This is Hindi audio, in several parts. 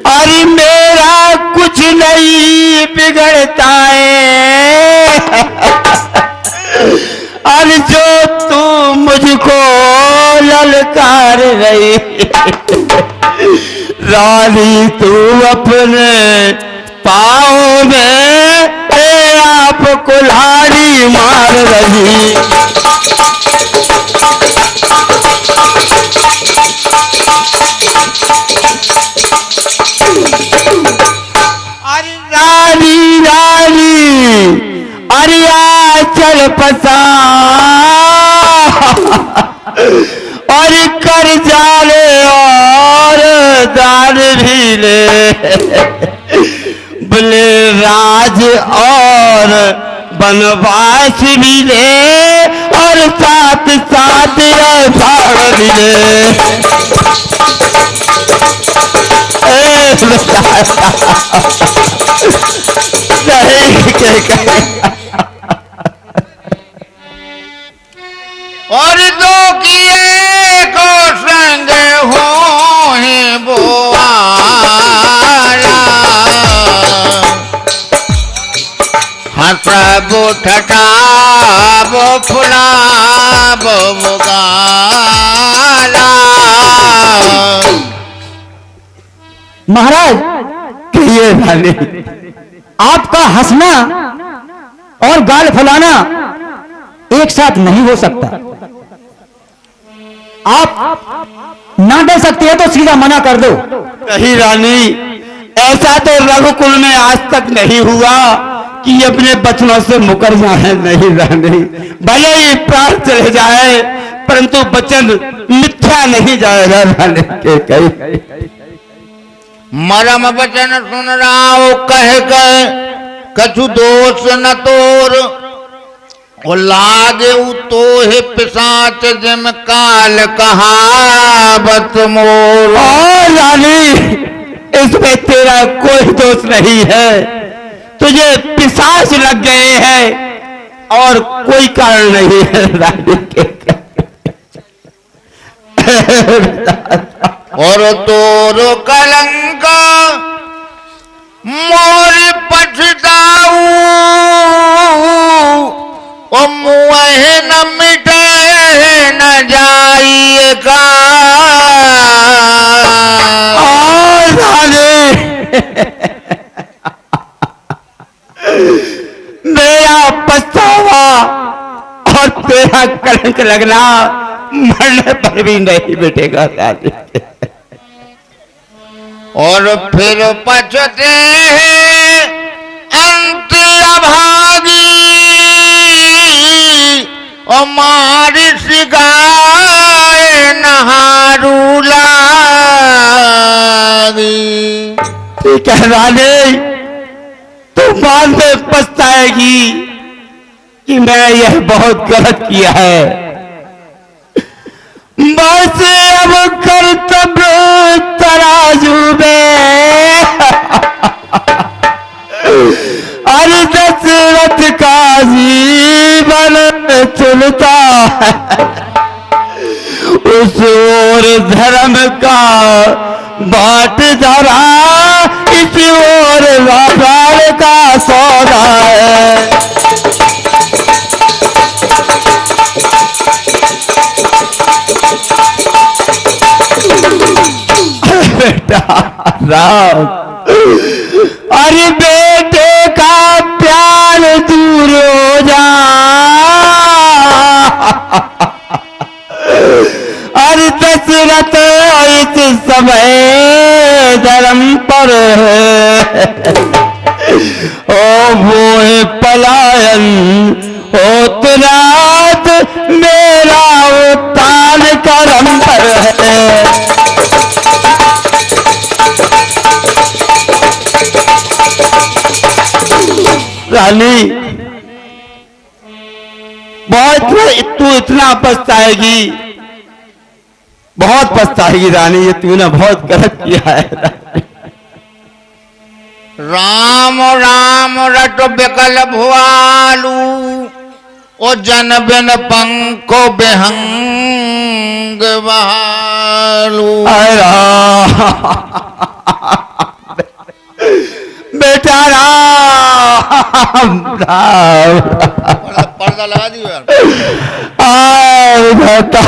अरे मेरा कुछ नहीं बिगड़ता है, अरे जो तू मुझको ललकार रही, रानी तू अपने पाँव में आप कुल्हाड़ी मार रही। अरे रानी रानी अरे चल पसा और कर जाले और दान भी ले, बोले राज और बनवास भी ले और साथ साथ भाड़ भी ले। और दो किए को संग हो बोआला, हंसबो ठठाबो फुलाबो मुगाला। महाराज कहिए रानी, आपका हंसना और गाल फुलाना एक साथ नहीं हो सकता। आप ना डर सकते हैं तो सीधा मना कर दो। नहीं रानी, ऐसा तो रघुकुल में आज तक नहीं हुआ कि अपने बचनों से मुकर जाए। नहीं रानी, भले ही प्राण चले जाए परंतु वचन मिथ्या नहीं जाएगा। रानी के कही मरम वचन सुन राव कह गए, कछु दोष न तोर, और लागे तो है पिशाच जिम काल कहावत मोर। रानी, इसमें तेरा कोई दोष नहीं है, तुझे पिशाच लग गए हैं और कोई कारण नहीं है। रानी के और तोरो कलंक मोर पछताऊ, ओ मुँह न मिटे न जाइएगा। मेरा पछतावा और तेरा कलंक लगना मरने पर भी नहीं मिटेगा। और फिर पछते हैं अंत अभागी, और मारी सिगाए नहारू लागी। ठीक है रानी, तू बाद में पछताएगी कि मैं यह बहुत गलत किया है। बस अब कर्तव्य तराजू में अरे दशरथ का जीवन चलता है, उस ओर धर्म का बाट धरा, इस ओर व्यापार का सौदा है। बेटा राम, अरे बेटे का प्यार दूर हो जा, अरे दशरथ इस समय धर्म पर है, ओ वो है पलायन होतरात, मेरा उत्थान कर्म पर है। रानी, बहुत तू इतना पछताएगी, बहुत पछताएगी रानी, ये तूने बहुत गलत किया है। राम राम रट बिकल भुआलू, ओ जन बिन पंखो बेहंग बहालू। बेटा राम राम पर्दा लगा दियो यार। बेटा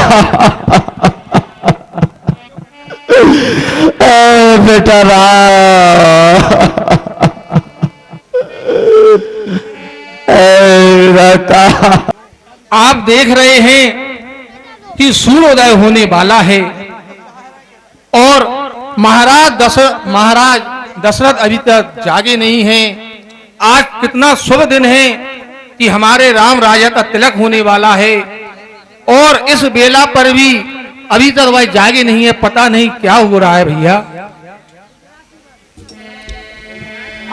बेटा राम बेटा। आप देख रहे हैं कि सूर्योदय होने वाला है और महाराज दशरथ अभी तक जागे नहीं हैं। आज कितना शुभ दिन है कि हमारे राम राजा का तिलक होने वाला है और इस बेला पर भी अभी तक वह जागे नहीं है। पता नहीं क्या हो रहा है भैया।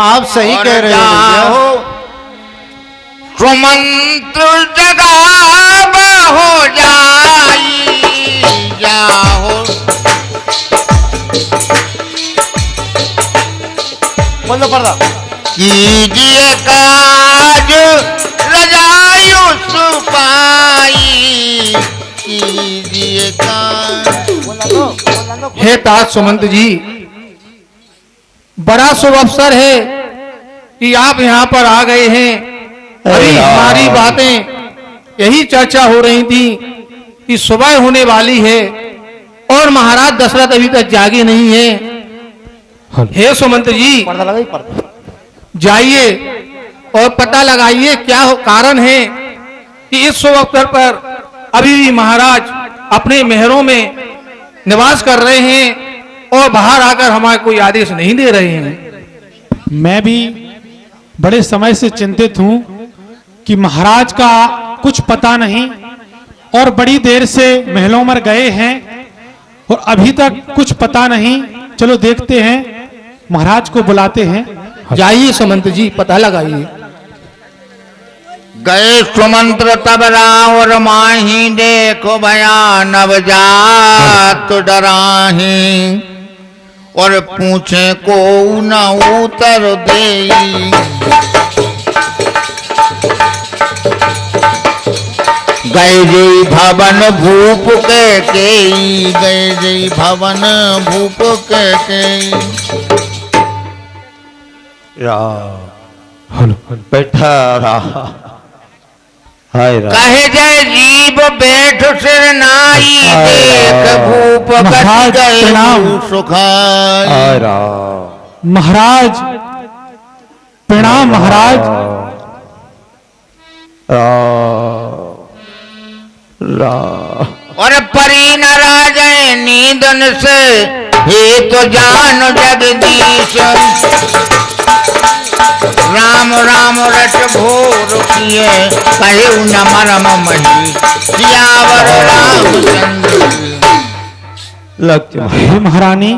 आप सही कह रहे हो सुमंत्र जगाब हो जाई जाओ। बोल दो पर्दा। कीजिए काज रजायु सुपाई कीजिए काज। हे तात सुमंत जी, बड़ा शुभ अवसर है कि आप यहाँ पर आ गए हैं। अभी हमारी बातें यही चर्चा हो रही थी कि सुबह होने वाली है और महाराज दशरथ अभी तक जागे नहीं है। हे सुमंत जी, पर्दा लगाई पर्दा। जाइए और पता लगाइए क्या कारण है कि इस शुभ अवसर पर अभी भी महाराज अपने महलों में निवास कर रहे हैं और बाहर आकर हमारे कोई आदेश नहीं दे रहे हैं। मैं भी बड़े समय से चिंतित हूं कि महाराज का कुछ पता नहीं और बड़ी देर से महलों में गए हैं और अभी तक कुछ पता नहीं। चलो देखते हैं, महाराज को बुलाते हैं। जाइए सुमंत जी, पता लगाइए। गए सुमंत्र तब रावर माही देखो भयान नवजात डराही और पूछे को न उतर देई। गए जई भवन भूप के गए जई भवन भूप के बेटा राम हाय राम। कहे जय जीव बैठ सिर नाई देख भूप महाराज गति गए प्रणाम। सुखाई। हाय राम महाराज प्रणाम। महाराज राम और परी न राजय नींदन से हे तो जान जगदीश। राम राम रट भोर किए कहे न मरम मही सियावर रामचंद्र। लक्ष्मण हे महारानी,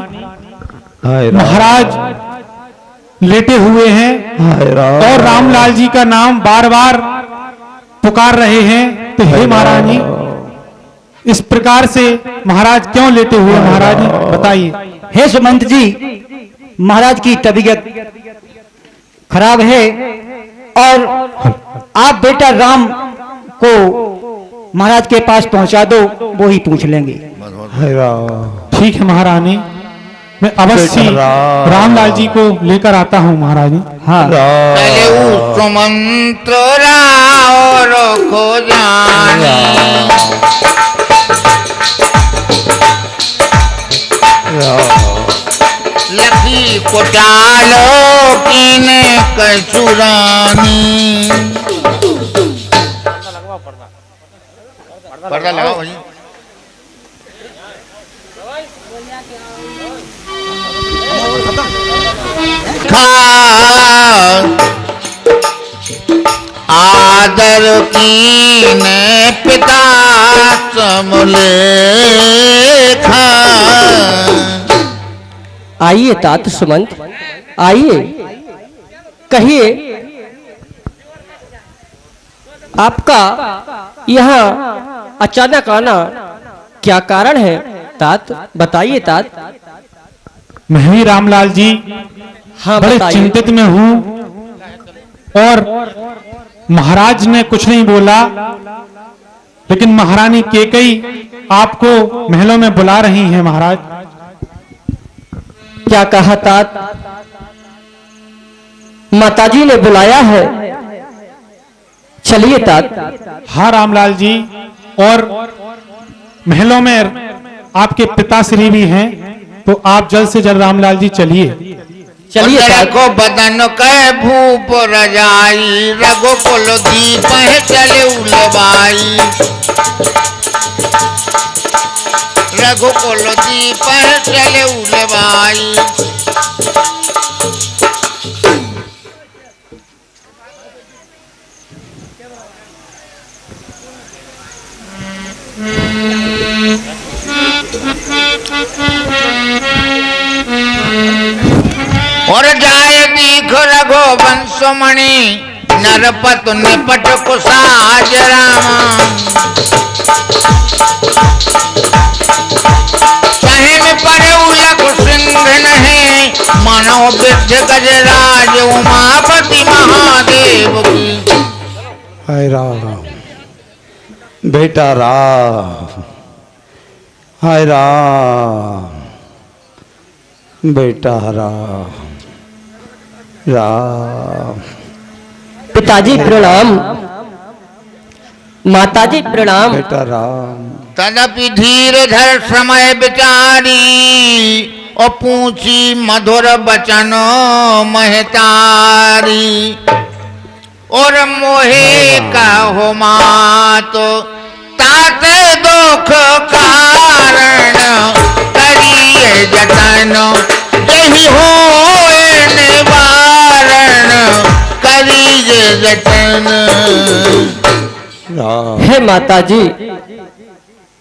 हाय राम महाराज लेटे हुए हैं हाय राम और रामलाल जी का नाम बार बार पुकार रहे हैं। तो हे महारानी, इस प्रकार से महाराज क्यों लेटे हुए? महाराज बताइए। हे सुमंत जी, महाराज की तबीयत खराब है और आप बेटा राम को महाराज के पास पहुंचा दो, वो ही पूछ लेंगे। ठीक है महारानी, मैं अवश्य रामलाल जी को लेकर आता हूँ महारानी। हाँ चले सुमंत्र रावर को जाने लखी कोटालो कीने कसुरानी। पर्दा लगाओ भाई। आदर कीने पिता समले खा। आइए तात सुमंत, आइए, कहिए आपका यहाँ अचानक आना क्या कारण है? तात बताइए तात। मैं भी रामलाल जी हाँ बड़े बताइए। चिंतित में हूँ और महाराज ने कुछ नहीं बोला, लेकिन महारानी कैकेयी आपको महलों में बुला रही हैं। महाराज क्या कहा तात? माताजी ने बुलाया है, चलिए तात। हाँ रामलाल जी, और महलों में आपके पिताश्री भी हैं, तो आप जल्द से जल्द रामलाल जी चलिए। चलिए तात। को बदन कह भूप रजाई, रघुकुल दीप है चले उलबाई, रघुकुल दीप है चले उलबाई। और जाए दीख रघुवंशमणि, नरपत निपट कुसाज राम, चाहे में पड़े उलक सिंह नहीं, मानव वृद्ध गजराज उमापति महादेव की। हाय राम, बेटा राम, हाय राम, बेटा राम, राम। पिताजी प्रणाम, माताजी प्रणाम। बेटा राम। तदपि धीर धर समय विचारी, और पूछी मधुर बचन महतारी, और मोहे कहो मात तात दुख कारण, करिए जतन यही होए निवारण, करिए जतन। राम। हे माताजी,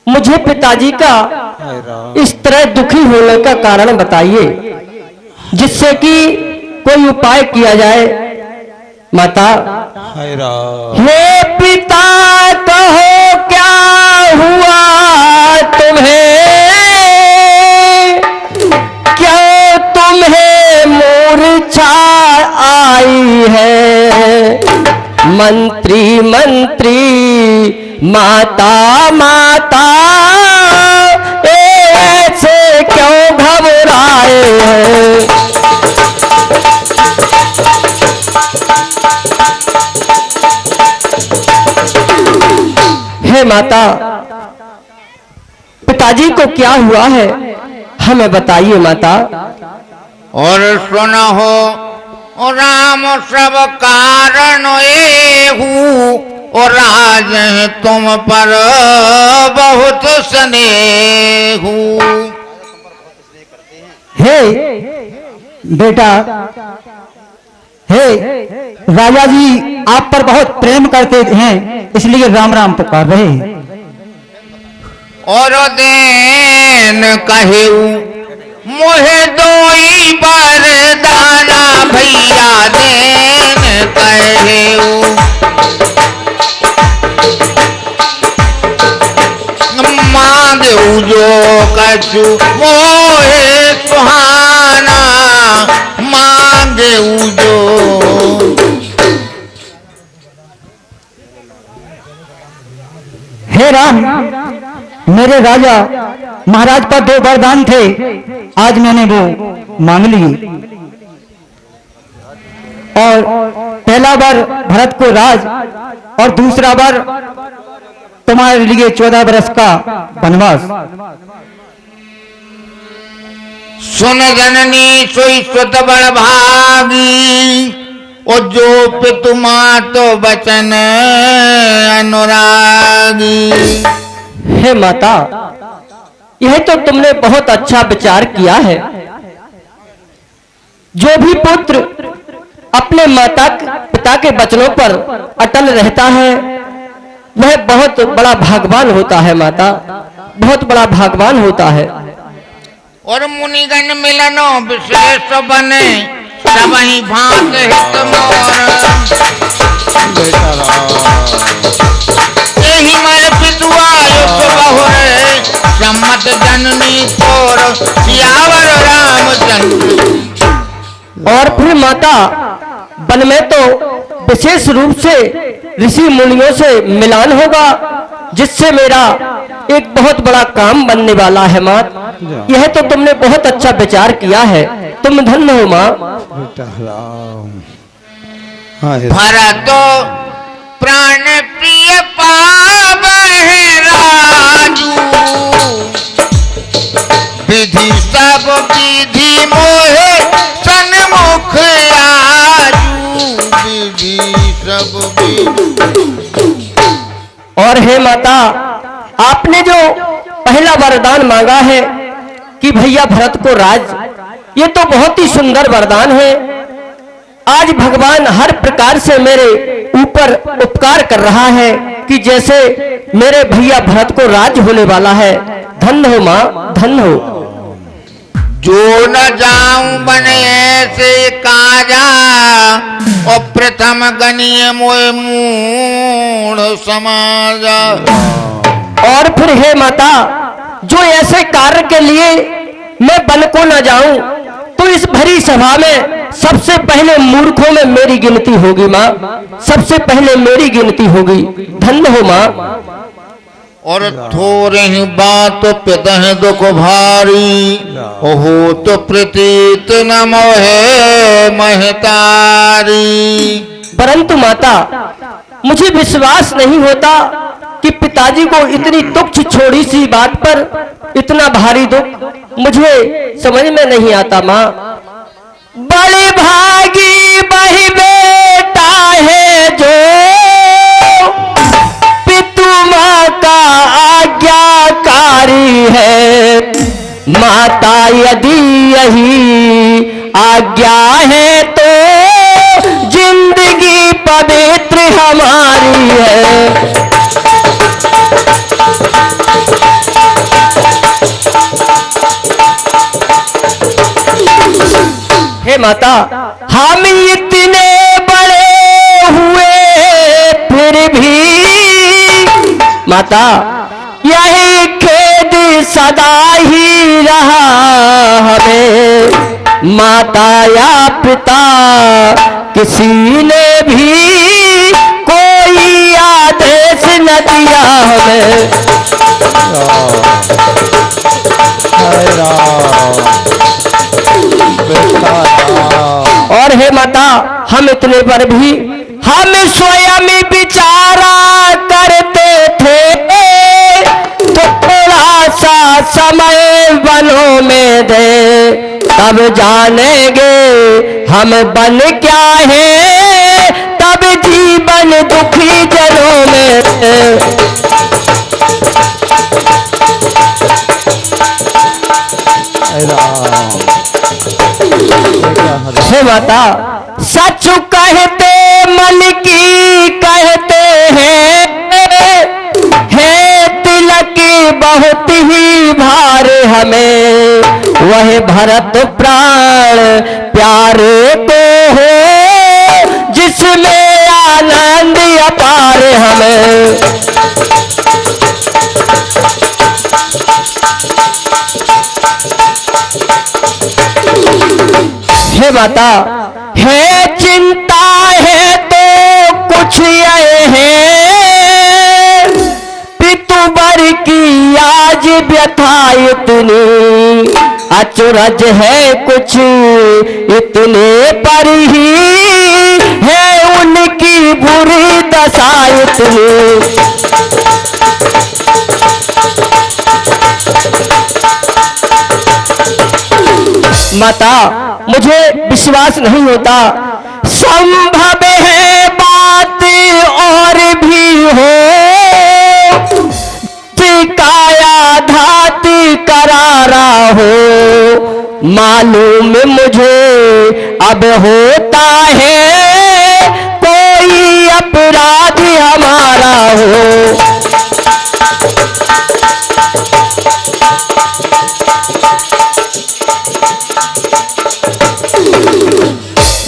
मुझे पिताजी का हाय राम। इस तरह दुखी होने का कारण बताइए, जिससे कि कोई उपाय किया जाए। माता। हाय राम। हे पिता, कहो क्या हुआ तुम्हें, क्यों तुम्हें मूर्छा आई है। मंत्री मंत्री माता माता, ऐसे क्यों घबराए हैं। हे माता, पिताजी को क्या हुआ है, हमें बताइए माता। और सुनो हो राम सब कारण एहू, और राज तुम पर बहुत स्नेहू। हे बेटा, हे राजा जी आप पर बहुत प्रेम करते हैं, इसलिए राम राम पुकार रहे हैं। और देन कहेऊ मोहे दोई बरदाना, भैया देन कहेऊ। मांगेऊ जो कछु मोहे सुहाना, मांगेऊ जो। हे राम, मेरे राजा महाराज पर 2 वरदान थे, आज मैंने वो मांग लिए। और पहला बार भरत को राज, और दूसरा बार तुम्हारे लिए 14 वर्ष का वनवास। सुन जननी सोई सुत बड़ भागी, और जो पितु मातो बचन अनुरागी। हे माता, यह तो तुमने बहुत अच्छा विचार किया है। जो भी पुत्र अपने माता पिता के वचनों पर अटल रहता है, वह बहुत बड़ा भाग्यवान होता है। माता, बहुत बड़ा भाग्यवान होता है। और मुनिगण मिलनो विशेष बने, सबहि भांत हित मोर। बेटा राम। यही मैं पितुआ युग बहुरे, सम्मत जननी तोर सियावर रामचंद्र। और फिर माता, वन में तो विशेष रूप से ऋषि मुनियों से मिलान होगा, जिससे मेरा एक बहुत बड़ा काम बनने वाला है माँ। यह तो तुमने बहुत अच्छा विचार किया है, तुम धन्य हो माँ। भरत प्राण प्रिय पावै राजू, विधि सब विधि मोहे सन्मुख आजू, विधि सब विधि। और हे माता, आपने जो पहला वरदान मांगा है कि भैया भरत को राज, ये तो बहुत ही सुंदर वरदान है। आज भगवान हर प्रकार से मेरे ऊपर उपकार कर रहा है कि जैसे मेरे भैया भरत को राज होने वाला है। धन्य हो माँ, धन्य हो। जो न जाऊं बने से काजा, और प्रथम गणीय मोय मूढ़ समाजा। और फिर हे माता, जो ऐसे कार्य के लिए मैं वन को न जाऊं, तो इस भरी सभा में सबसे पहले मूर्खों में मेरी गिनती होगी माँ, सबसे पहले मेरी गिनती होगी। धन्य हो माँ। और थोड़े ही बात पितह दुख भारी, हो तो प्रतीत न मोहे महतारी। परंतु माता, मुझे विश्वास नहीं होता कि पिताजी को इतनी तुच्छ छोटी सी बात पर इतना भारी दुख, मुझे समझ में नहीं आता माँ। बड़ी भागी वही बेटा है जो पितु माता आज्ञाकारी है, माता यदि यही आज्ञा है तो जिंदगी पवित्र हमारी है। हे माता, हम इतने बड़े हुए फिर भी माता यही खेद सदा ही रहा हमें, माता या पिता किसी ने भी कोई आदेश न दिया हमें। और हे माता, हम इतने पर भी हम स्वयं विचारा करते थे, तो थोड़ा सा समय वनों में दे, तब जानेंगे हम बन क्या है, तब जीवन दुखी जनों में। हे माता, सच कहते मन की कहते हैं, हे तिलक बहुत ही भार हमें, वह भरत प्राण प्यारे को हो, जिसमें आनंद अपार हमें। हे माता, है चिंता है तो कुछ ये है, पितुबर की आज व्यथा इतनी, अचरज है कुछ इतने पर ही, है उनकी बुरी दशा इतनी। माता, मुझे विश्वास नहीं होता, संभव है बात और भी हो, काया धाती करारा हो, मालूम मुझे अब होता है कोई अपराध हमारा हो।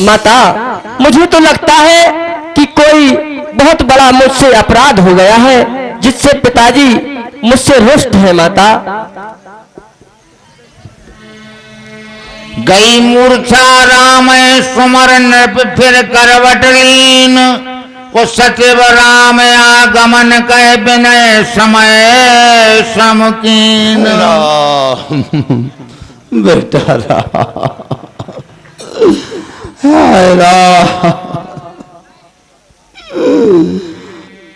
माता, मुझे तो लगता है कि कोई बहुत बड़ा मुझसे अपराध हो गया है, जिससे पिताजी मुझसे रुष्ट है। माता, गई मूर्छा राम सुमरन फिर करवट लीन को सचिव राम आगमन कह विनय समय समकीन। राम बेटा राम, हाय राम,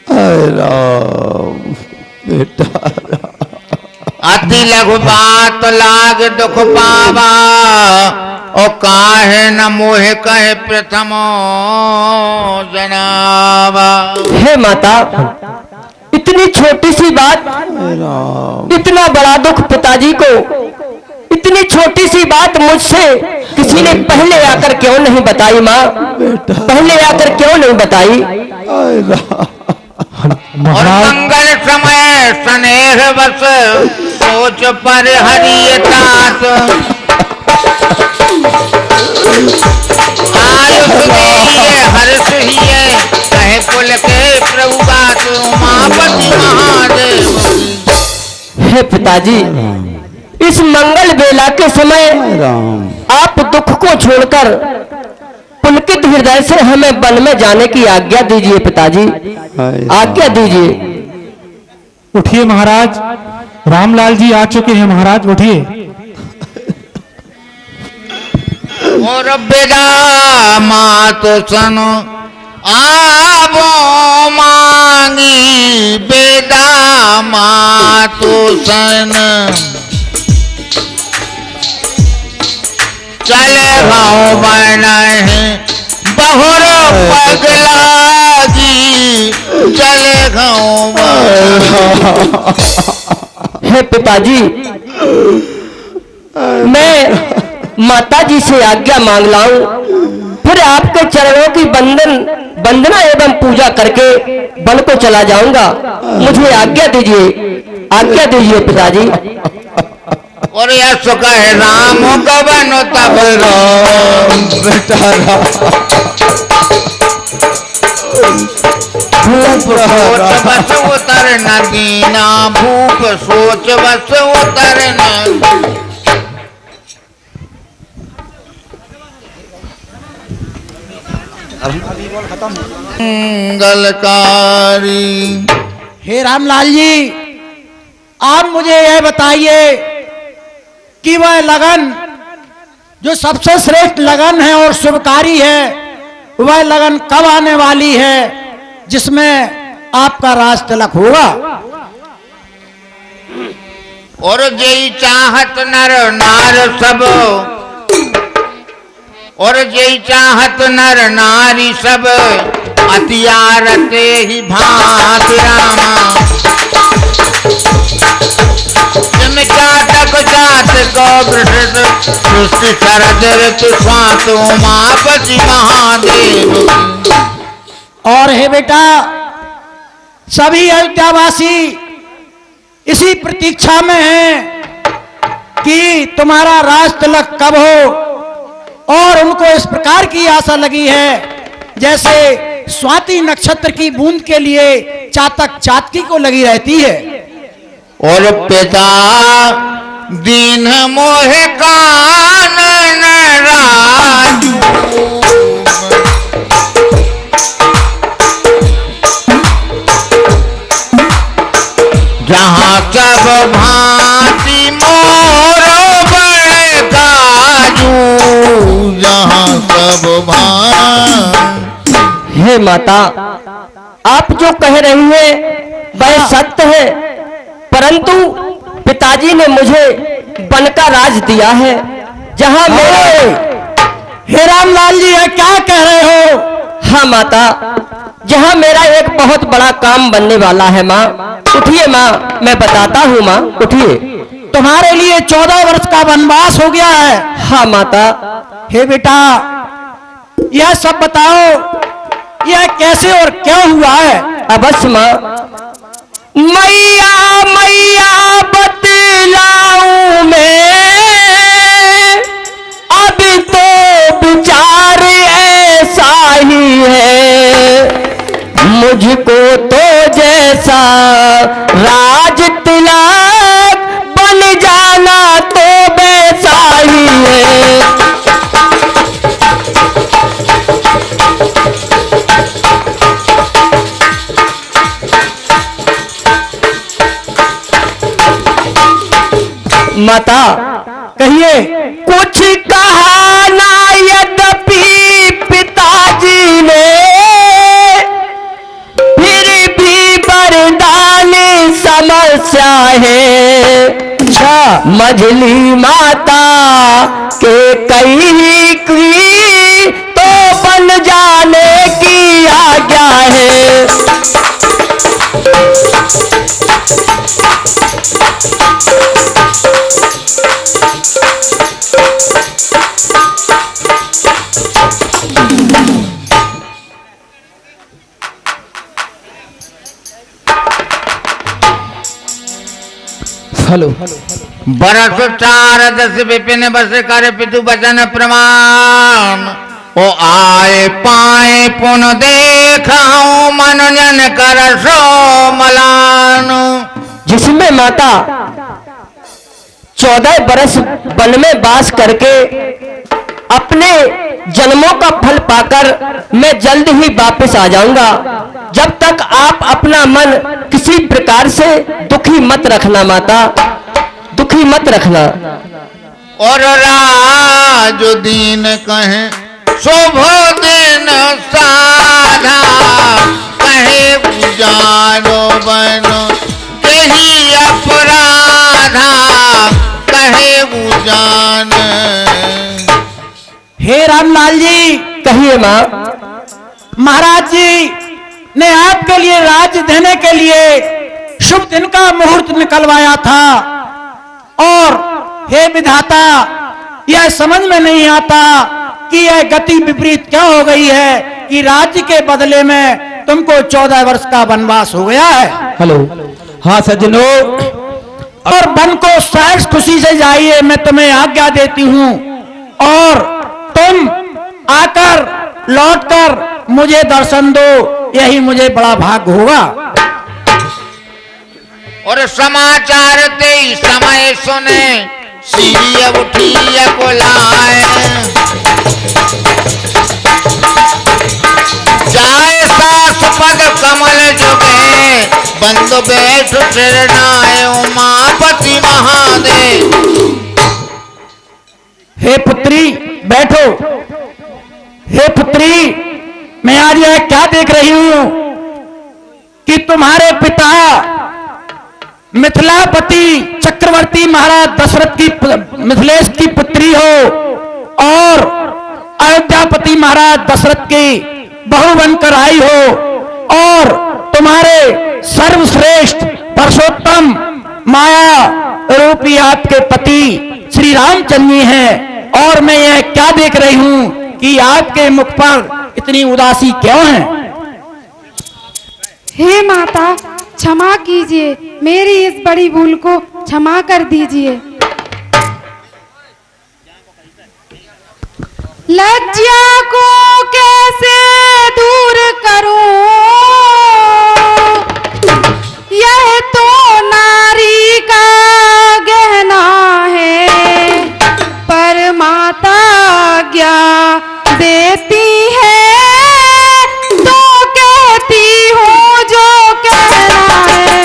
हाय राम बेटा राम। अति लघु बात लाग दुख पावा और काहे न मोह कहे प्रथम जनावा। हे माता, इतनी छोटी सी बात, इतना बड़ा दुख पिताजी को, इतनी छोटी सी बात मुझसे किसी ने पहले आकर क्यों नहीं बताई माँ? पहले आकर क्यों नहीं बताई? और मंगल समय स्नेह बस सोच पर हरि तात। आयुष देहिए हर्ष हिए कहे कुल के प्रभु बात उमापति महादेव। हे पिताजी, इस मंगल बेला के समय आप दुख को छोड़कर पुलकित हृदय से हमें वन में जाने की आज्ञा दीजिए पिताजी, आज्ञा दीजिए। उठिए महाराज, रामलाल जी आ चुके हैं महाराज, उठिए। और बेदा मात सन आवो मांगी बेदा मात सन चले गाँव बने बहुर पगलागी चले गाँव। हे पिताजी, मैं माता जी से आज्ञा मांग लाऊं, फिर आपके चरणों की वंदना एवं पूजा करके वन को चला जाऊंगा। मुझे आज्ञा दीजिए, आज्ञा दीजिए पिताजी। और यह सुख है राम गवन तब राम बेटा राम। भूप सोच बस उतर न दीना, भूप सोच बस उतर न। मंगलकारी। हे रामलाल जी, आप मुझे यह बताइए कि वह लगन जो सबसे श्रेष्ठ लगन है और शुभकारी है, वह लगन कब आने वाली है जिसमें आपका राज तिलक होगा? और जय चाहत नर नार सब, और जय चाहत नर नारी सब अतियारते ही भांत रामा। चाटक जात को वृषद सृष्टि शरद ऋतु स्वात उमापति महादेव। और हे बेटा, सभी अयोध्यावासी इसी प्रतीक्षा में हैं कि तुम्हारा राज तिलक कब हो, और उनको इस प्रकार की आशा लगी है जैसे स्वाति नक्षत्र की बूंद के लिए चातक चातकी को लगी रहती है। और पिता दीन मोहे कानन राजू, जहाँ सब भांति मोरो बड़े काजू, जहाँ सब भांति। हे माता, आप जो कह रही हैं वह सत्य है, परंतु पिताजी ने मुझे वन का राज दिया है जहां मेरे। हे रामलाल जी, ये क्या कह रहे हो? हाँ माता, जहां मेरा एक बहुत बड़ा काम बनने वाला है माँ। उठिए माँ, मैं बताता हूँ माँ, उठिए। तुम्हारे लिए 14 वर्ष का वनवास हो गया है। हाँ माता। हे बेटा, यह सब बताओ, यह कैसे और क्यों हुआ है? अवश्य माँ। मैया मैया बतलाऊं मैं, अभी तो विचार ऐसा ही है, मुझको तो जैसा राज तिलक बन जाना तो वैसा ही है। माता कहिए। कुछ कहा ना यद्यपि पिताजी ने, फिर भी वरदान समस्या है। अच्छा, मझली माता के कई की तो बन जाने की आज्ञा है। हेलो। बरस चार दस विपिन बस कर पितु बचन प्रमाण। ओ आए पाए पुन देखाऊं मनोजन कर सो मलान। जिसमें माता 14 बरस वन में वास करके अपने जन्मों का फल पाकर मैं जल्द ही वापस आ जाऊंगा। जब तक आप अपना मन किसी प्रकार से दुखी मत रखना माता, दुखी मत रखना। और राज दीन कहे शुभ दिन साधा। कहे जानो बनो कही अपराधा। कहे जान। हे रामलाल जी, कहिए माँ। महाराज जी ने आपके लिए राज देने के लिए शुभ दिन का मुहूर्त निकलवाया था, और हे विधाता, यह समझ में नहीं आता कि यह गति विपरीत क्या हो गई है कि राज्य के बदले में तुमको 14 वर्ष का वनवास हो गया है। हेलो। हाँ सज्जनों, और वन को सहर्ष खुशी से जाइए, मैं तुम्हें आज्ञा देती हूँ, और तुम आकर लौटकर मुझे दर्शन दो, यही मुझे बड़ा भाग्य होगा। और समाचार ते समय सुने सीरिय उठिया को लाए। जाए सास पद कमल जुगे बंद बैठ शरणाए उमापति महादेव। हे पुत्री बैठो। हे पुत्री, मैं आज यह क्या देख रही हूं कि तुम्हारे पिता मिथिलापति चक्रवर्ती महाराज दशरथ की मिथिलेश की पुत्री हो, और अयोध्यापति महाराज दशरथ की बहू बनकर आई हो, और तुम्हारे सर्वश्रेष्ठ परसोत्तम माया रूपी आपके पति श्री रामचंद्र जी हैं। और मैं यह क्या देख रही हूं कि आपके मुख पर इतनी उदासी क्यों है? हे माता, क्षमा कीजिए, मेरी इस बड़ी भूल को क्षमा कर दीजिए। लज्जा को कैसे दूर करूं, यह तो नारी का गहना है। पर माता आज्ञा देती है तो कहती हूँ जो कहना है।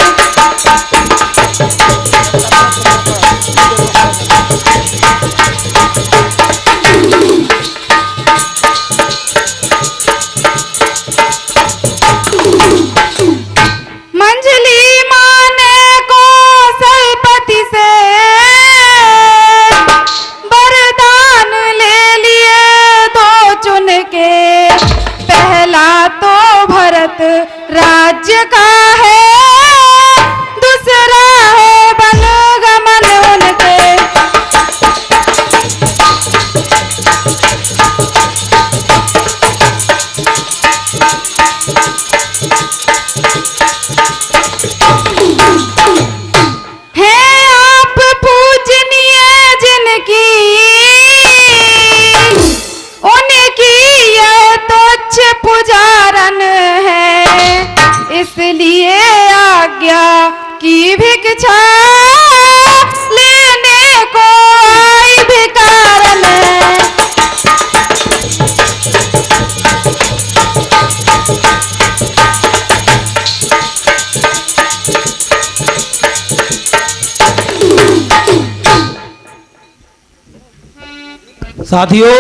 साथियों,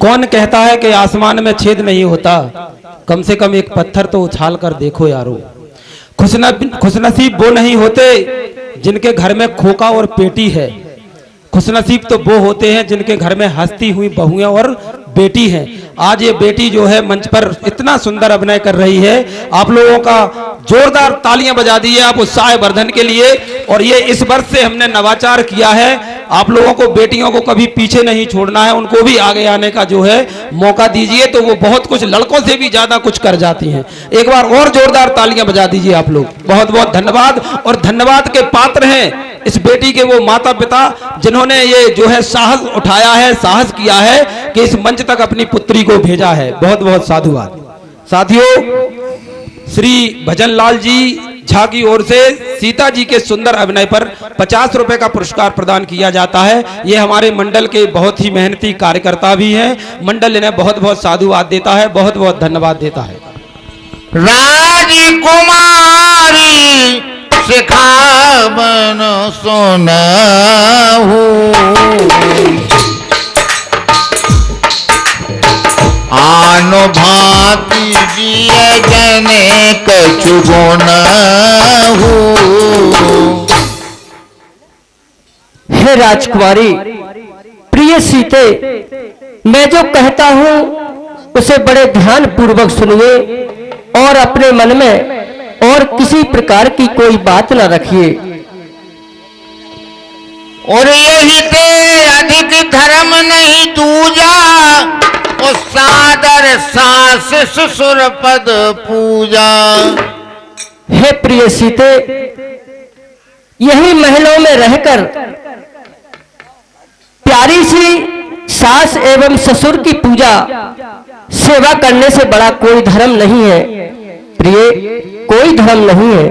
कौन कहता है कि आसमान में छेद नहीं होता? कम से कम एक पत्थर तो उछाल कर देखो यारो। खुशनसीब वो नहीं होते जिनके घर में खोका और पेटी है। खुशनसीब तो वो होते हैं जिनके घर में हंसती हुई बहुएं और बेटी हैं। आज ये बेटी जो है मंच पर इतना सुंदर अभिनय कर रही है। आप लोगों का जोरदार तालियां बजा दी है आप उत्साह वर्धन के लिए। और ये इस वर्ष से हमने नवाचार किया है, आप लोगों को बेटियों को कभी पीछे नहीं छोड़ना है, उनको भी आगे आने का जो है मौका दीजिए, तो वो बहुत कुछ लड़कों से भी ज्यादा कुछ कर जाती हैं। एक बार और जोरदार तालियां बजा दीजिए आप लोग। बहुत बहुत धन्यवाद। और धन्यवाद के पात्र हैं इस बेटी के वो माता पिता जिन्होंने ये जो है साहस उठाया है, साहस किया है कि इस मंच तक अपनी पुत्री को भेजा है। बहुत बहुत साधुवाद। साथियों, श्री भजन लाल जी झा की ओर से सीता जी के सुंदर अभिनय पर 50 रुपए का पुरस्कार प्रदान किया जाता है। ये हमारे मंडल के बहुत ही मेहनती कार्यकर्ता भी हैं। मंडल इन्हें बहुत बहुत साधुवाद देता है, बहुत बहुत धन्यवाद देता है। राजकुमारी सिखावन सुनहु, आनो भांति जिय जने कछु गुनहु। हे राजकुमारी, प्रिय सीते, मैं जो कहता हूं उसे बड़े ध्यान पूर्वक सुनिए और अपने मन में और किसी प्रकार की कोई बात न रखिए। और यही ते अधिक धर्म नहीं दूजा, और सादर सास ससुर पद पूजा। हे प्रिय सीते, यही महलों में रहकर प्यारी सी सास एवं ससुर की पूजा सेवा करने से बड़ा कोई धर्म नहीं है प्रिय, कोई धर्म नहीं है।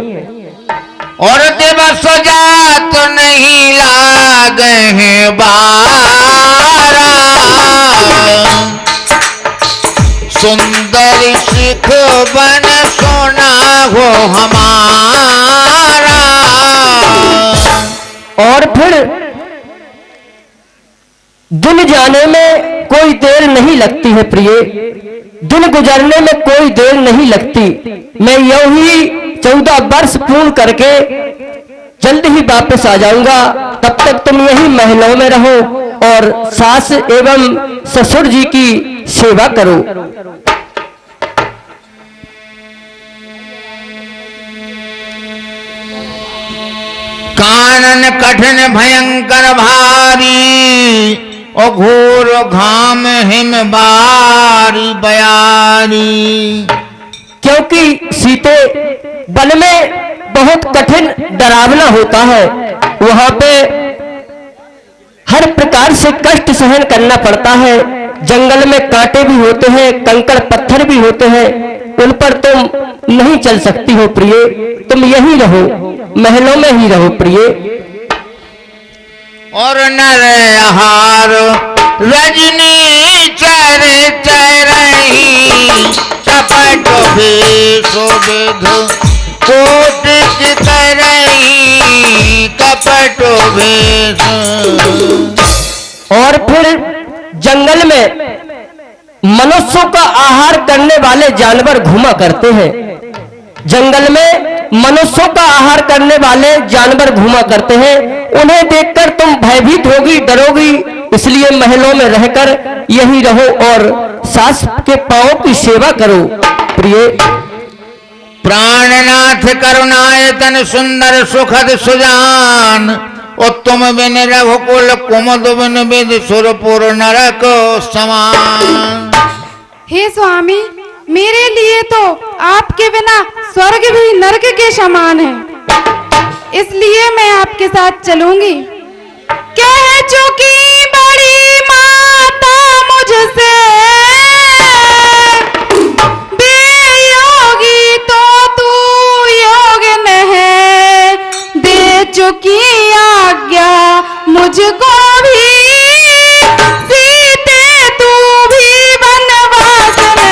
और दिवस जात नहीं लागे हैं बारा, सुंदर सिख बन सोना हो हमारा। और फिर दिन जाने में कोई देर नहीं लगती है प्रिय, दिन गुजरने में कोई देर नहीं लगती। मैं यूं ही 14 वर्ष पूर्ण करके जल्द ही वापस आ जाऊंगा। तब तक तुम यही महलों में रहो और सास एवं ससुर जी की सेवा करो। कानन कठिन भयंकर भारी, और घोर घाम हिम बारी बयारी। क्योंकि सीते वन में बहुत कठिन डरावना होता है, वहां पे हर प्रकार से कष्ट सहन करना पड़ता है। जंगल में कांटे भी होते हैं, कंकड़ पत्थर भी होते हैं, उन पर तुम नहीं चल सकती हो प्रिय। तुम यहीं रहो, महलों में ही रहो प्रिय। और नरहार रजनी चर चरही, चपट भेषो विध कोटिक करही, कपट भेष। और फिर जंगल में मनुष्यों का आहार करने वाले जानवर घूमा करते हैं। जंगल में मनुष्यों का आहार करने वाले जानवर घूमा करते हैं। उन्हें देखकर तुम भयभीत होगी, डरोगी, इसलिए महलों में रहकर यहीं रहो और सास के पांवों की सेवा करो प्रिय। प्राणनाथ करुणायतन सुंदर सुखद सुजान, और तुम बिन रघुकुल कुमुद बिन विद सुरपुर नरक समान। हे स्वामी, मेरे लिए तो आपके बिना स्वर्ग भी नरक के समान है, इसलिए मैं आपके साथ चलूंगी। कह चुकी बड़ी माता मुझसे, बेयोगी तो तू योग्य है, दे चुकी आज्ञा मुझको भी, सीते तू भी वनवास में।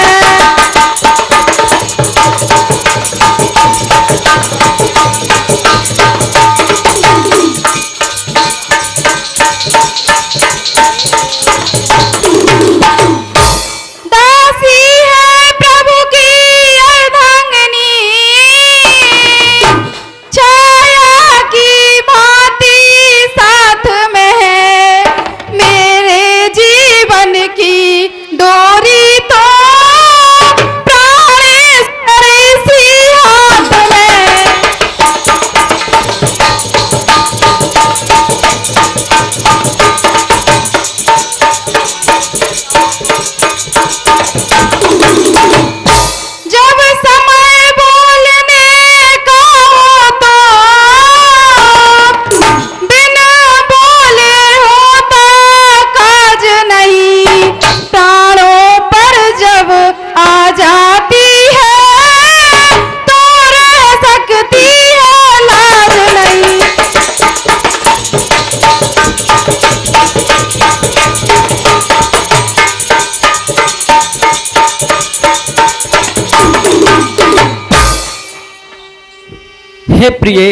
हे प्रिय,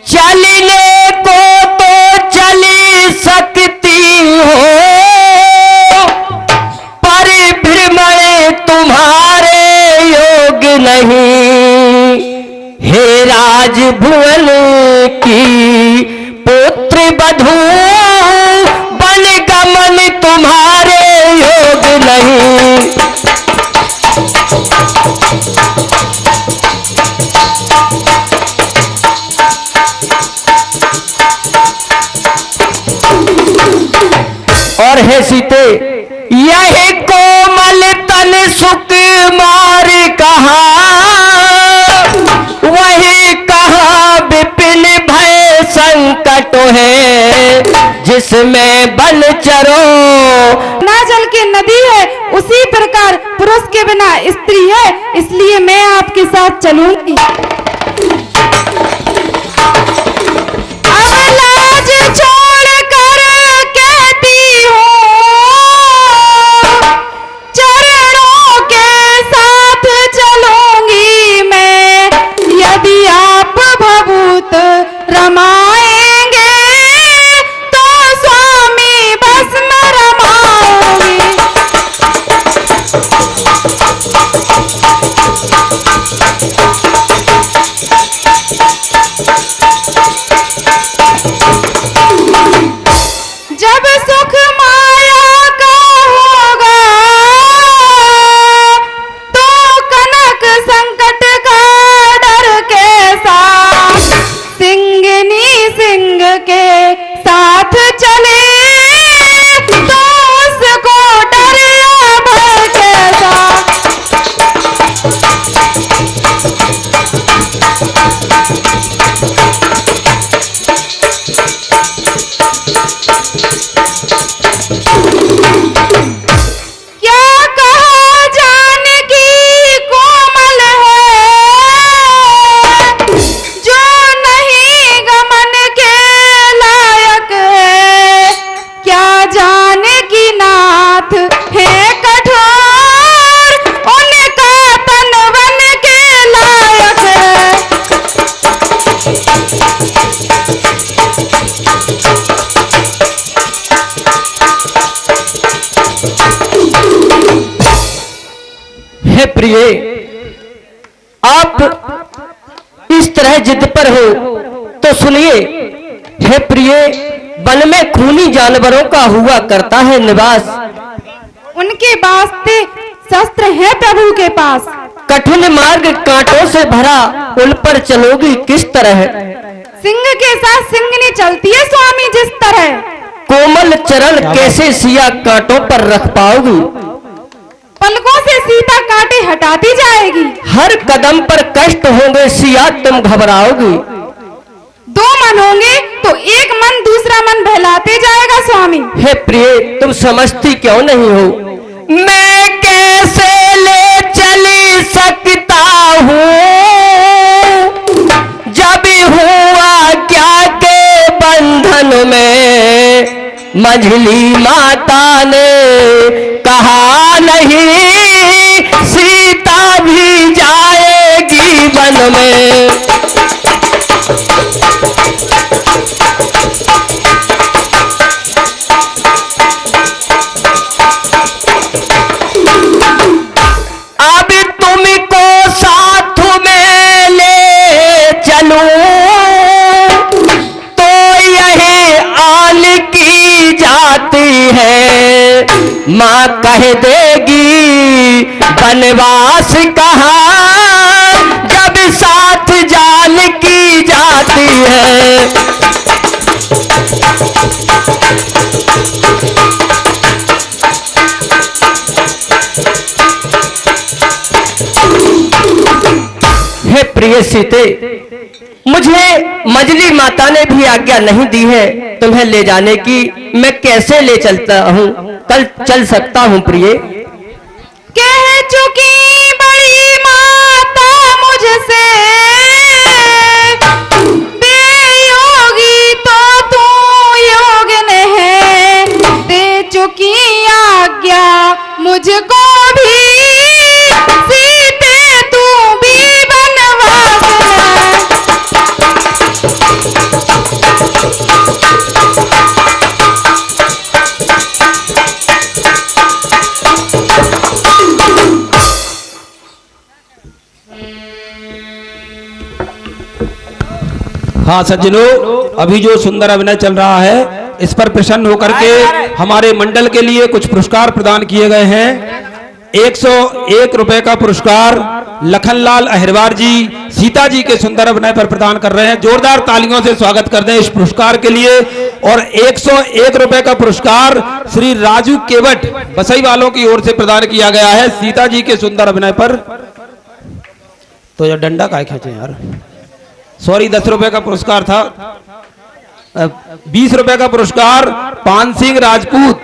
चलने को तो चली सकती हो, पर भ्रमण तुम्हारे योग नहीं। हे राजभुवन की पुत्र वधू, बन गमन तुम्हारे योग नहीं। और हे सीते, यही कोमल तन सुकुमार कहा, वही कहा विपिन भय संकट है, जिसमें बल चरो। ना जल के नदी है, उसी प्रकार पुरुष के बिना स्त्री है, इसलिए मैं आपके साथ चलूंगी। अब लाज छोड़ कर कहती हूँ, चरणों के साथ चलूंगी मैं, यदि आप भभूत रमाएंगे तो स्वामी भस्म रमाऊंगी। जब सुख माया का होगा तो कनक संकट का डर कैसा, सिंगनी सिंह के साथ चले तो उसको डर या भय कैसा। क्या कहा जानकी कोमल है, जो नहीं गमन के लायक है। क्या जानकी नाथ है कठोर, उनका तन वन के लायक है। हे प्रिय, आप इस तरह जिद पर हो तो सुनिए। हे प्रिय, वन में खूनी जानवरों का हुआ करता है निवास, उनके वास्ते शस्त्र है प्रभु के पास। कठिन मार्ग कांटों से भरा, उन पर चलोगी किस तरह। सिंह के साथ सिंगनी चलती है स्वामी जिस तरह। कोमल चरण कैसे सिया कांटों पर रख पाओगी। पलकों से सीता कांटे हटाती जाएगी। हर कदम पर कष्ट होंगे सिया, तुम घबराओगी। दो मन होंगे तो एक मन दूसरा मन बहलाते जाएगा स्वामी। हे प्रिय, तुम समझती क्यों नहीं हो। मैं कैसे ले चली सकता हूँ, जब हुआ क्या के बंधन में। मंझली माता ने कहा नहीं, सीता भी जाएगी वन में। अब तुमको साथ में ले चलूं तो यही आन की जाती है। माँ कह देगी वनवास कहाँ, जब साथ जान की जाती है। हे प्रिय सीते, मुझे मजली माता ने भी आज्ञा नहीं दी है तुम्हें ले जाने की। मैं कैसे ले चलता हूँ, कल चल सकता हूँ प्रिय। कह चुकी बड़ी माता मुझसे, बेयोगी तो तू यो जो की आज्ञा मुझको भी सीते तू भी बनवास हाँ सज्जनों, अभी जो सुंदर अभिनय चल रहा है इस पर प्रसन्न होकर के हमारे मंडल के लिए कुछ पुरस्कार प्रदान किए गए हैं। 101 रुपए का पुरस्कार लखनलाल अहिरवार जी सीता जी के सुंदर अभिनय पर प्रदान कर रहे हैं। जोरदार तालियों से स्वागत कर दें इस पुरस्कार के लिए। और 101 रुपए का पुरस्कार श्री राजू केवट बसई वालों की ओर से प्रदान किया गया है सीता जी के सुंदर अभिनय पर। तो ये डंडा काय खींचे यार, सॉरी 10 रुपए का पुरस्कार था। 20 रुपए का पुरस्कार पान सिंह राजपूत